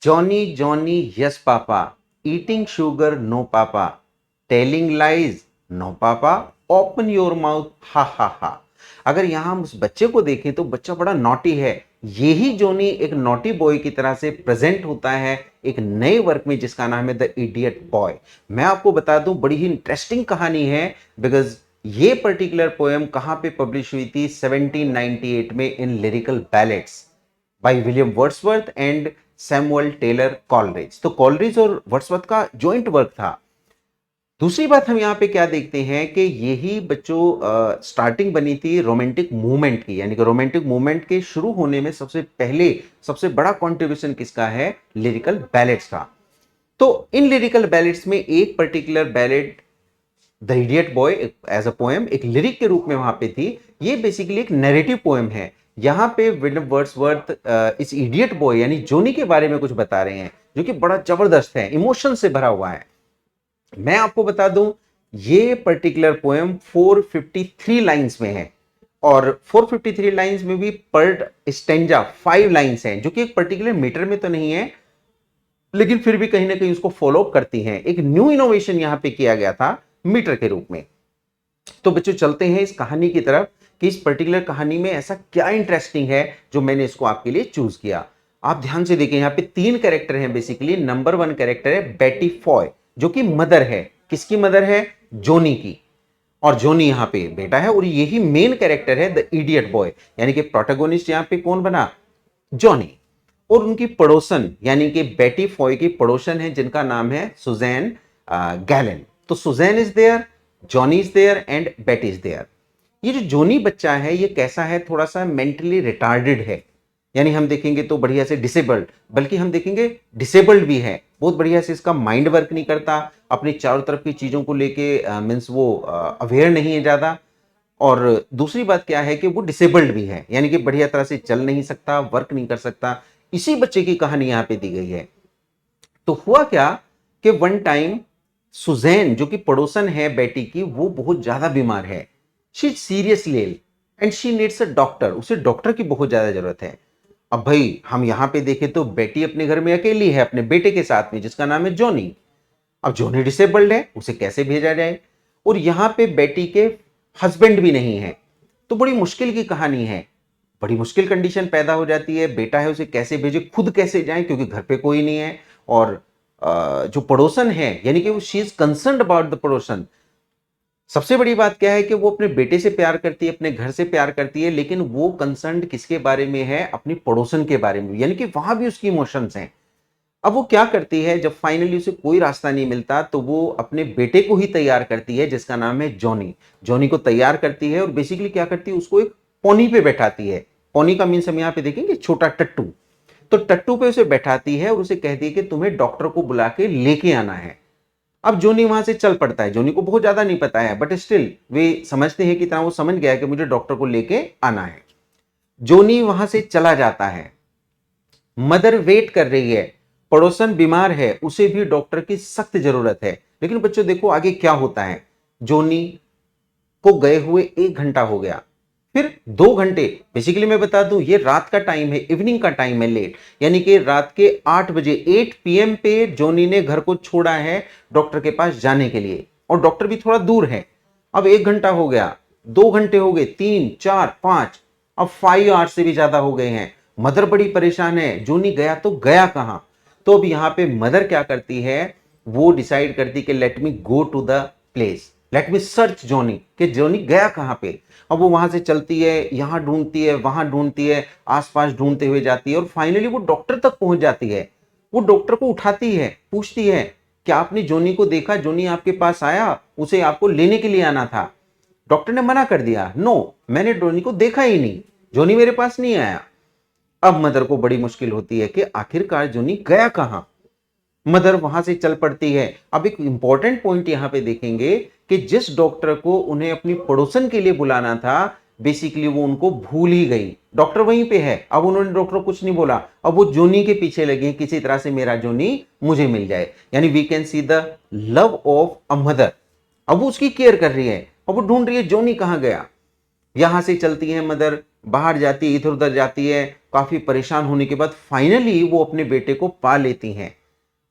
Johnny, Johnny, yes, Papa. Eating sugar, no, Papa. Telling lies, no, Papa. Open your mouth, ha ha ha. अगर यहां हम उस बच्चे को देखें तो बच्चा बड़ा नॉटी है। यही जोनी एक नॉटी बॉय की तरह से प्रेजेंट होता है एक नए वर्क में जिसका नाम है द इडियट बॉय। मैं आपको बता दूं बड़ी ही इंटरेस्टिंग कहानी है, बिकॉज ये पर्टिकुलर पोएम कहां पे पब्लिश हुई थी 1798 में in lyrical ballads by William Wordsworth and Samuel Taylor Coleridge. तो कॉलरिज और वर्ड्सवर्थ का जॉइंट वर्क था। दूसरी बात हम यहाँ पे क्या देखते हैं कि यही बच्चों स्टार्टिंग बनी थी रोमांटिक मूवमेंट की, यानी कि रोमांटिक मूवमेंट के शुरू होने में सबसे पहले सबसे बड़ा कंट्रीब्यूशन किसका है? लिरिकल बैलेट्स का। तो इन लिरिकल बैलेट्स में एक particular ballet the idiot boy as a poem एक लिरिक के रूप में वहां पे थी। ये बेसिकली एक नैरेटिव पोएम है। यहाँ पे विलियम वर्ड्सवर्थ इस इडियट बॉय यानी जोनी के बारे में कुछ बता रहे हैं जो कि बड़ा जबरदस्त है, इमोशन से भरा हुआ है। मैं आपको बता दूं ये पर्टिकुलर पोएम 453 लाइंस में है और 453 लाइंस में भी पर स्टेंजा 5 लाइंस हैं, जो कि एक पर्टिकुलर मीटर में तो नहीं है लेकिन फिर भी कहीं ना कहीं उसको फॉलो करती हैं। एक न्यू इनोवेशन यहां पे किया गया था मीटर के रूप में। तो बच्चों चलते हैं इस कहानी की तरफ कि इस पर्टिकुलर कहानी में ऐसा क्या इंटरेस्टिंग है जो मैंने इसको आपके लिए चूज किया। आप ध्यान से देखिए, यहाँ पे 3 कैरेक्टर हैं बेसिकली। नंबर 1 कैरेक्टर है बेटी फॉय जो कि मदर है। किसकी मदर है? जोनी की। और जोनी यहाँ पे बेटा है और यही मेन कैरेक्टर है द इडियट बॉय, यानी कि प्रोटैगोनिस्ट यहाँ पे कौन बना? जॉनी। और उनकी पड़ोसन यानी कि बेटी फॉय की पड़ोसन है जिनका नाम है सुजैन गैलन। तो Susan is there, Johnny is there and Betty is there. ये जो जोनी बच्चा है ये कैसा है? थोड़ा सा मेंटली रिटार्डेड है, यानी हम देखेंगे तो बढ़िया से डिसेबल्ड, बल्कि हम देखेंगे डिसेबल्ड भी है। बहुत बढ़िया से इसका माइंड वर्क नहीं करता, अपनी चारों तरफ की चीजों को लेके मीन्स वो अवेयर नहीं है ज्यादा। और दूसरी बात क्या है कि वो डिसेबल्ड भी है, यानी कि बढ़िया तरह से चल नहीं सकता, वर्क नहीं कर सकता। इसी बच्चे की कहानी यहां पे दी गई है। तो हुआ क्या कि वन टाइम सुजैन जो कि पड़ोसन है बेटी की, वो बहुत ज्यादा बीमार है। She seriously ill and she needs a doctor. उसे डॉक्टर की बहुत ज्यादा जरूरत है। अब भाई हम यहां पे देखें तो बेटी अपने घर में अकेली है अपने बेटे के साथ में जिसका नाम है जॉनी। अब जॉनी डिसेबल्ड है, उसे कैसे भेजा जाए? और यहां पे बेटी के हस्बैंड भी नहीं है। तो बड़ी मुश्किल की कहानी है, बड़ी मुश्किल कंडीशन पैदा हो जाती है। बेटा है उसे कैसे भेजे, खुद कैसे जाए क्योंकि घर पे कोई नहीं है। और जो पड़ोसन है यानी कि वो she is concerned about the पड़ोसन। सबसे बड़ी बात क्या है कि वो अपने बेटे से प्यार करती है, अपने घर से प्यार करती है, लेकिन वो कंसर्न्ड किसके बारे में है? अपनी पड़ोसन के बारे में, यानी कि वहां भी उसकी इमोशंस हैं। अब वो क्या करती है, जब फाइनली उसे कोई रास्ता नहीं मिलता तो वो अपने बेटे को ही तैयार करती है जिसका नाम है जॉनी। जॉनी को तैयार करती है और बेसिकली क्या करती है, उसको एक पोनी पे बैठाती है। पोनी का मीन्स हम यहाँ पे देखेंगे छोटा टट्टू। तो टट्टू पे उसे बैठाती है और उसे कहती है कि तुम्हें डॉक्टर को बुला के लेके आना है। अब जोनी वहां से चल पड़ता है। जोनी को बहुत ज्यादा नहीं पता है बट स्टिल वे समझते हैं कि इतना वो समझ गया है कि मुझे डॉक्टर को लेके आना है। जोनी वहां से चला जाता है। मदर वेट कर रही है, पड़ोसन बीमार है, उसे भी डॉक्टर की सख्त जरूरत है। लेकिन बच्चों देखो आगे क्या होता है। जोनी को गए हुए 1 घंटा हो गया, फिर 2 घंटे। बेसिकली मैं बता दूं ये रात का टाइम है, इवनिंग का टाइम है, लेट, यानी कि रात के 8 बजे 8 PM पे जोनी ने घर को छोड़ा है डॉक्टर के पास जाने के लिए। और डॉक्टर भी थोड़ा दूर है। अब 1 घंटा हो गया, 2 घंटे हो गए, 3 4 5, अब 5 आवर्स से भी ज्यादा हो गए हैं। मदर बड़ी परेशान है, जोनी गया तो गया कहां? तो अब यहां पे मदर क्या करती है, वो डिसाइड करती कि let me go to the place, let me search Johnny, कि जोनी गया कहां पे। अब वो वहां से चलती है, यहां ढूंढती है, वहां ढूंढती है, आसपास ढूंढते हुए जाती है और फाइनली वो डॉक्टर तक पहुंच जाती है। वो डॉक्टर को उठाती है, पूछती है क्या आपने जोनी को देखा? जोनी आपके पास आया, उसे आपको लेने के लिए आना था। डॉक्टर ने मना कर दिया, नो, मैंने जोनी को देखा ही नहीं, जोनी मेरे पास नहीं आया। अब मदर को बड़ी मुश्किल होती है कि आखिरकार जोनी गया कहां। मदर वहां से चल पड़ती है। अब एक इंपॉर्टेंट पॉइंट यहां पे देखेंगे कि जिस डॉक्टर को उन्हें अपनी पड़ोसन के लिए बुलाना था, बेसिकली वो उनको भूल ही गई। डॉक्टर वहीं पे है, अब उन्होंने डॉक्टर को कुछ नहीं बोला, अब वो जोनी के पीछे लगे किसी तरह से मेरा जोनी मुझे मिल जाए। यानी we can see the love of a mother. अब वो उसकी केयर कर रही है, अब वो ढूंढ रही है जोनी कहां गया। यहां से चलती है मदर, बाहर जाती है, इधर उधर जाती है, काफ़ी परेशान होने के बाद फाइनली वो अपने बेटे को पा लेती हैं।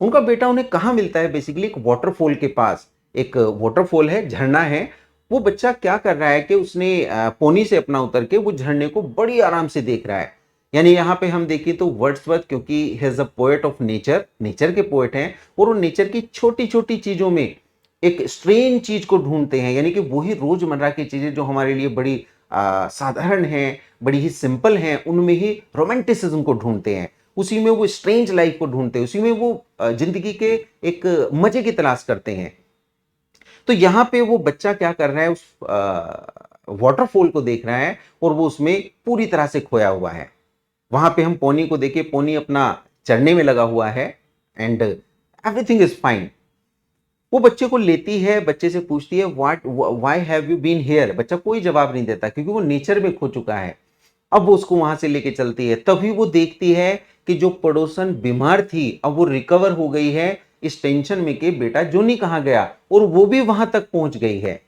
उनका बेटा उन्हें कहाँ मिलता है, बेसिकली एक वाटरफॉल के पास। एक वाटरफॉल है, झरना है। वो बच्चा क्या कर रहा है कि उसने पोनी से अपना उतर के वो झरने को बड़ी आराम से देख रहा है। यानी यहाँ पे हम देखें तो वर्ड्सवर्थ, क्योंकि he is a poet of nature, nature के पोएट हैं, और वो नेचर की छोटी छोटी चीजों में एक स्ट्रेंज चीज को ढूंढते हैं। यानी कि वही रोजमर्रा की चीजें जो हमारे लिए बड़ी साधारण हैं, बड़ी ही सिंपल हैं, उनमें ही रोमांटिसिज्म को ढूंढते हैं, उसी में वो स्ट्रेंज लाइफ को ढूंढते हैं, उसी में वो जिंदगी के एक मजे की तलाश करते हैं। तो यहां पे वो बच्चा क्या कर रहा है, उस वाटरफॉल को देख रहा है और वो उसमें पूरी तरह से खोया हुआ है। वहां पे हम पोनी को देखे, पोनी अपना चढ़ने में लगा हुआ है एंड एवरीथिंग इज फाइन। वो बच्चे को लेती है, बच्चे से पूछती है what why have you been here. बच्चा कोई जवाब नहीं देता क्योंकि वो नेचर में खो चुका है। अब वो उसको वहां से लेके चलती है, तभी वो देखती है कि जो पड़ोसन बीमार थी अब वो रिकवर हो गई है, इस टेंशन में कि बेटा जोनी कहाँ गया, और वो भी वहां तक पहुंच गई है।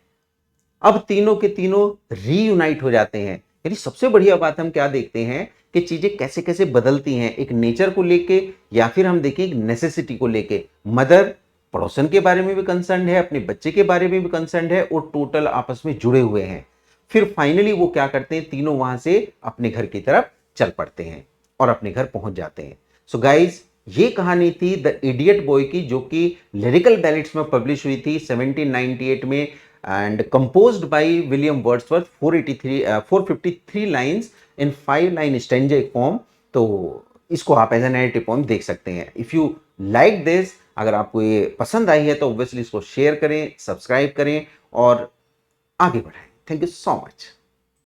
अब तीनों के तीनों रीयूनाइट हो जाते हैं। यानी सबसे बढ़िया बात हम क्या देखते हैं कि चीजें कैसे कैसे बदलती हैं, एक नेचर को लेके या फिर हम देखें एक नेसेसिटी को लेके। मदर पड़ोसन के बारे में भी कंसर्न है, अपने बच्चे के बारे में भी कंसर्न है, और टोटल आपस में जुड़े हुए हैं। फिर फाइनली वो क्या करते हैं, तीनों वहां से अपने घर की तरफ चल पड़ते हैं और अपने घर पहुंच जाते हैं। सो गाइज, ये कहानी थी द इडियट बॉय की, जो कि लिरिकल बैलेट्स में पब्लिश हुई थी 1798 में, and composed bye William Wordsworth, 453 lines in 5 line stanza form. तो इसको आप एज एन नैरेटिव पोएम देख सकते हैं। इफ यू लाइक दिस, अगर आपको ये पसंद आई है तो ऑब्वियसली इसको शेयर करें, सब्सक्राइब करें और आगे बढ़ाएं। Thank you so much.